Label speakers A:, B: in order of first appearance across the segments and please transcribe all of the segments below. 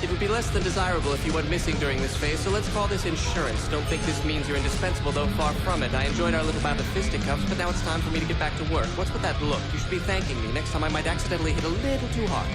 A: It would be less than desirable if you went missing during this phase, so let's call this insurance. Don't think this means you're indispensable, though far from it. I enjoyed our little bout of fisticuffs, but now it's time for me to get back to work. What's with that look? You should be thanking me. Next time I might accidentally hit a little too hard.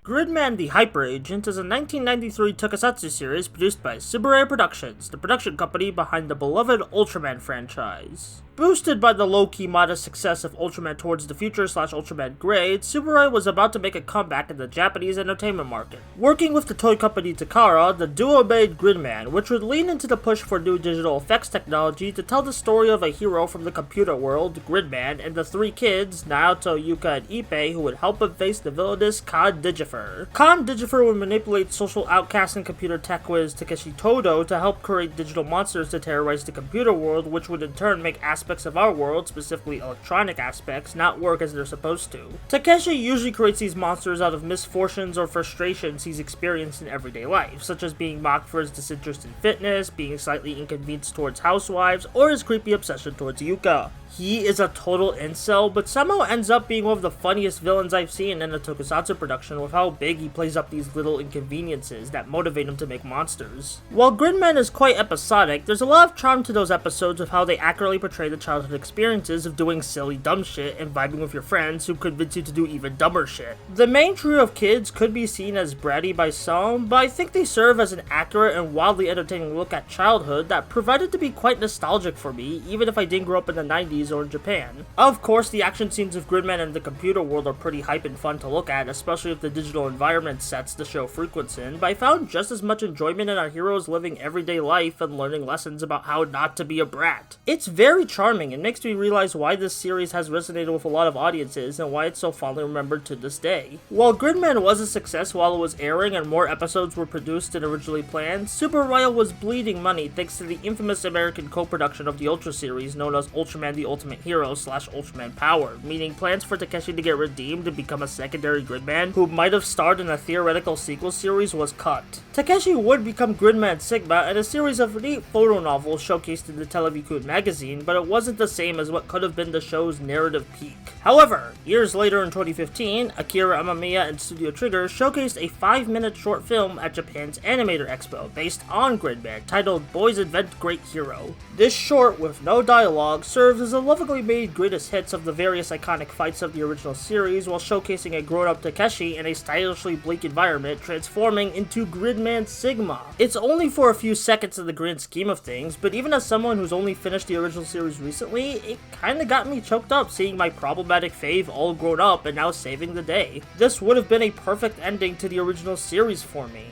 B: Gridman the Hyper Agent is a 1993 Tokusatsu series produced by Subaraya Productions, the production company behind the beloved Ultraman franchise. Boosted by the low-key modest success of Ultraman Towards the Future / Ultraman Grade, Subaraya was about to make a comeback in the Japanese entertainment market. Working with the toy company Takara, the duo made Gridman, which would lean into the push for new digital effects technology to tell the story of a hero from the computer world, Gridman, and the three kids, Naoto, Yuka, and Ippei, who would help him face the villainous Khan Digifer. Khan Digifer would manipulate social outcast and computer tech whiz Takeshi Todo to help create digital monsters to terrorize the computer world, which would in turn make aspects of our world, specifically electronic aspects, not work as they're supposed to. Takeshi usually creates these monsters out of misfortunes or frustrations he's experienced in everyday life, such as being mocked for his disinterest in fitness, being slightly inconvenienced towards housewives, or his creepy obsession towards Yuka. He is a total incel, but somehow ends up being one of the funniest villains I've seen in a Tokusatsu production with how big he plays up these little inconveniences that motivate him to make monsters. While Gridman is quite episodic, there's a lot of charm to those episodes of how they accurately portray the childhood experiences of doing silly dumb shit and vibing with your friends who convince you to do even dumber shit. The main trio of kids could be seen as bratty by some, but I think they serve as an accurate and wildly entertaining look at childhood that provided to be quite nostalgic for me, even if I didn't grow up in the 90s or in Japan. Of course, the action scenes of Gridman and the computer world are pretty hype and fun to look at, especially with the digital environment sets the show frequents in, but I found just as much enjoyment in our heroes living everyday life and learning lessons about how not to be a brat. It's very charming and makes me realize why this series has resonated with a lot of audiences and why it's so fondly remembered to this day. While Gridman was a success while it was airing and more episodes were produced than originally planned, Subaraya was bleeding money thanks to the infamous American co-production of the Ultra series known as Ultraman the Ultimate Hero / Ultraman Power, meaning plans for Takeshi to get redeemed and become a secondary Gridman who might have starred in a theoretical sequel series was cut. Takeshi would become Gridman Sigma in a series of neat photo novels showcased in the Television magazine, but it wasn't the same as what could have been the show's narrative peak. However, years later in 2015, Akira Amamiya and Studio Trigger showcased a 5-minute short film at Japan's Animator Expo based on Gridman titled Boys Invent Great Hero. This short, with no dialogue, serves as a lovingly made greatest hits of the various iconic fights of the original series while showcasing a grown-up Takeshi in a stylishly bleak environment transforming into Gridman Sigma. It's only for a few seconds in the grand scheme of things, but even as someone who's only finished the original series recently, it kinda got me choked up seeing my problematic fave all grown up and now saving the day. This would have been a perfect ending to the original series for me.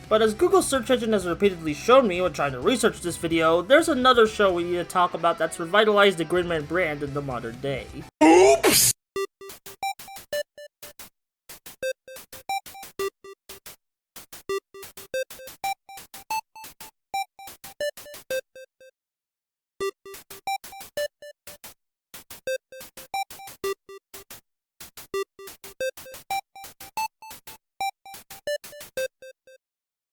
B: But as Google's search engine has repeatedly shown me when trying to research this video, there's another show we need to talk about that's revitalized the Gridman brand in the modern day. Oops!